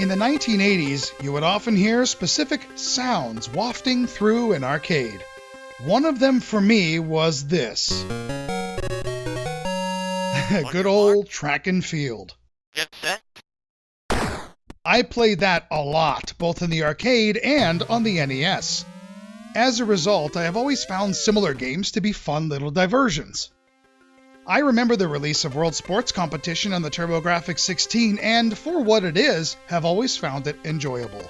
In the 1980s, you would often hear specific sounds wafting through an arcade. One of them for me was this. Good old track and field. Get set. I played that a lot, both in the arcade and on the NES. As a result, I have always found similar games to be fun little diversions. I remember the release of World Sports Competition on the TurboGrafx-16, and for what it is, have always found it enjoyable.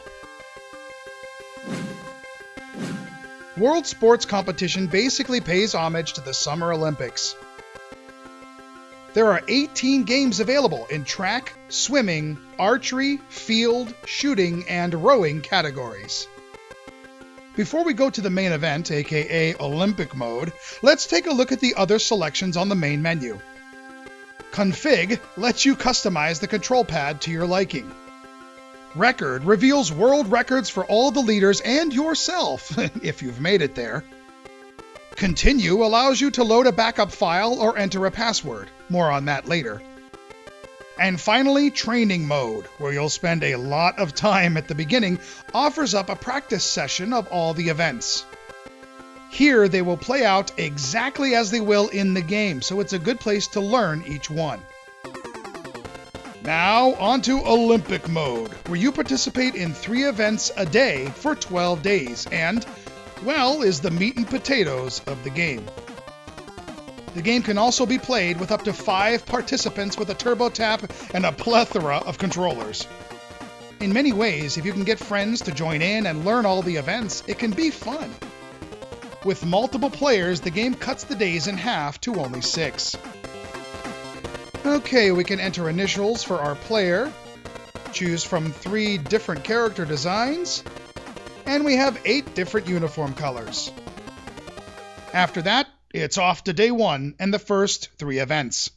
World Sports Competition basically pays homage to the Summer Olympics. There are 18 games available in track, swimming, archery, field, shooting, and rowing categories. Before we go to the main event, aka Olympic mode, let's take a look at the other selections on the main menu. Config lets you customize the control pad to your liking. Record reveals world records for all the leaders and yourself, if you've made it there. Continue allows you to load a backup file or enter a password. More on that later. And finally, Training Mode, where you'll spend a lot of time at the beginning, offers up a practice session of all the events. Here they will play out exactly as they will in the game, so it's a good place to learn each one. Now, on to Olympic Mode, where you participate in 3 events a day for 12 days, and, well, is the meat and potatoes of the game. The game can also be played with up to 5 participants with a turbo tap and a plethora of controllers. In many ways, if you can get friends to join in and learn all the events, it can be fun. With multiple players, the game cuts the days in half to only 6. Okay, we can enter initials for our player, choose from 3 different character designs, and we have 8 different uniform colors. After that, it's off to day 1 and the first 3 events.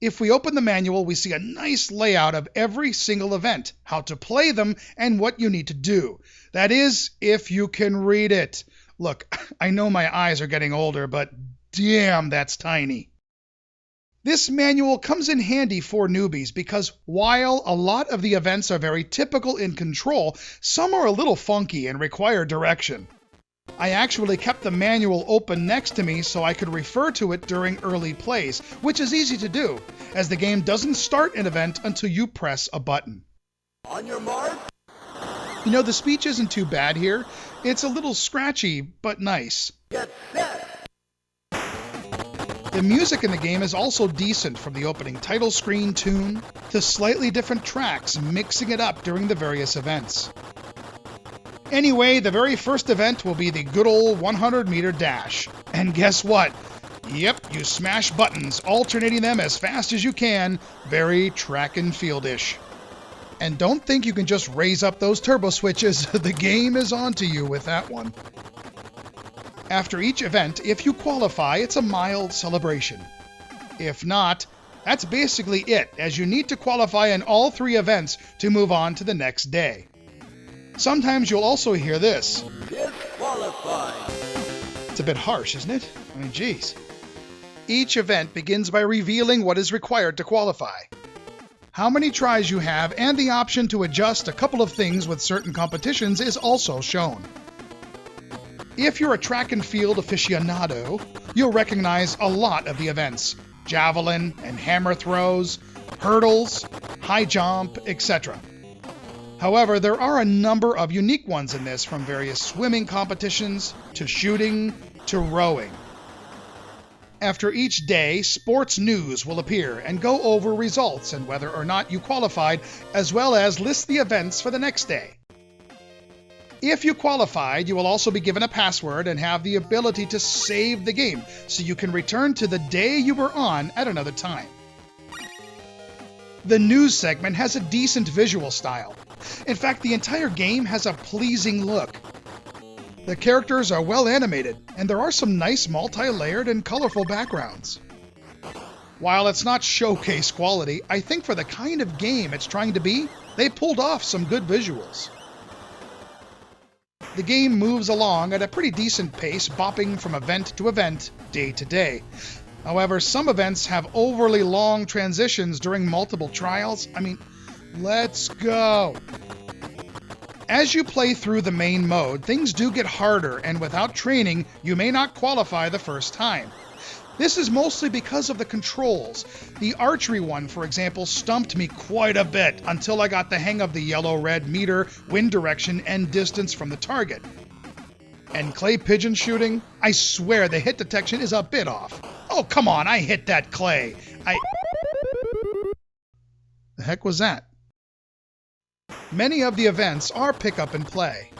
If we open the manual, we see a nice layout of every single event, how to play them, and what you need to do. That is, if you can read it. Look, I know my eyes are getting older, but damn, that's tiny. This manual comes in handy for newbies because while a lot of the events are very typical in Control, some are a little funky and require direction. I actually kept the manual open next to me so I could refer to it during early plays, which is easy to do, as the game doesn't start an event until you press a button. On your mark. You know, the speech isn't too bad here. It's a little scratchy, but nice. Get set. The music in the game is also decent, from the opening title screen tune to slightly different tracks, mixing it up during the various events. Anyway, the very first event will be the good old 100-meter dash. And guess what? Yep, you smash buttons, alternating them as fast as you can. Very track and field-ish. And don't think you can just raise up those turbo switches. The game is onto you with that one. After each event, if you qualify, it's a mild celebration. If not, that's basically it, as you need to qualify in all 3 events to move on to the next day. Sometimes you'll also hear this. Disqualified. It's a bit harsh, isn't it? I mean, geez. Each event begins by revealing what is required to qualify. How many tries you have and the option to adjust a couple of things with certain competitions is also shown. If you're a track and field aficionado, you'll recognize a lot of the events: javelin and hammer throws, hurdles, high jump, etc. However, there are a number of unique ones in this, from various swimming competitions to shooting to rowing. After each day, sports news will appear and go over results and whether or not you qualified, as well as list the events for the next day. If you qualified, you will also be given a password and have the ability to save the game, so you can return to the day you were on at another time. The news segment has a decent visual style. In fact, the entire game has a pleasing look. The characters are well animated, and there are some nice multi-layered and colorful backgrounds. While it's not showcase quality, I think for the kind of game it's trying to be, they pulled off some good visuals. The game moves along at a pretty decent pace, bopping from event to event, day to day. However, some events have overly long transitions during multiple trials. I mean, let's go. As you play through the main mode, things do get harder, and without training, you may not qualify the first time. This is mostly because of the controls. The archery one, for example, stumped me quite a bit until I got the hang of the yellow-red meter, wind direction, and distance from the target. And clay pigeon shooting? I swear the hit detection is a bit off. Oh, come on, I hit that clay. The heck was that? Many of the events are pick up and play.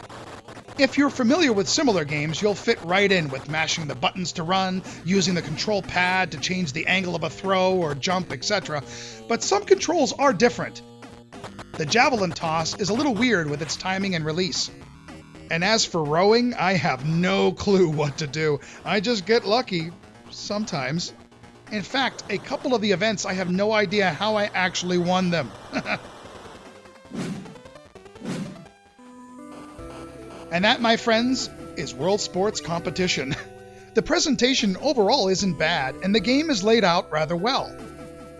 If you're familiar with similar games, you'll fit right in with mashing the buttons to run, using the control pad to change the angle of a throw or jump, etc. But some controls are different. The javelin toss is a little weird with its timing and release. And as for rowing, I have no clue what to do. I just get lucky, sometimes. In fact, a couple of the events I have no idea how I actually won them. And that, my friends, is World Sports Competition. The presentation overall isn't bad, and the game is laid out rather well.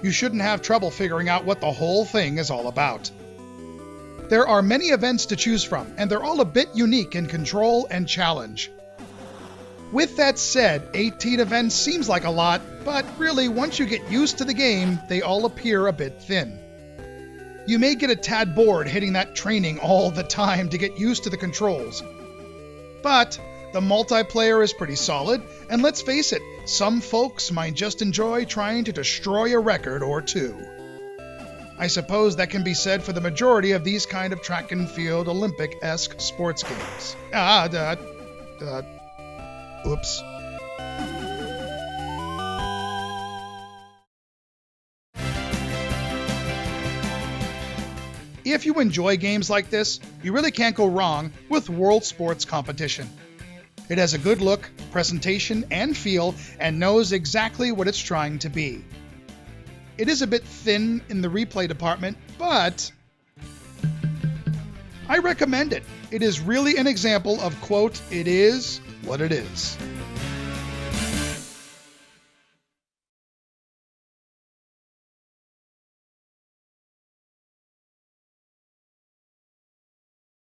You shouldn't have trouble figuring out what the whole thing is all about. There are many events to choose from, and they're all a bit unique in control and challenge. With that said, 18 events seems like a lot, but really, once you get used to the game, they all appear a bit thin. You may get a tad bored hitting that training all the time to get used to the controls. But the multiplayer is pretty solid, and let's face it, some folks might just enjoy trying to destroy a record or two. I suppose that can be said for the majority of these kind of track and field Olympic-esque sports games. Oops. If you enjoy games like this, you really can't go wrong with World Sports Competition. It has a good look, presentation, and feel, and knows exactly what it's trying to be. It is a bit thin in the replay department, but I recommend it. It is really an example of, quote, it is what it is.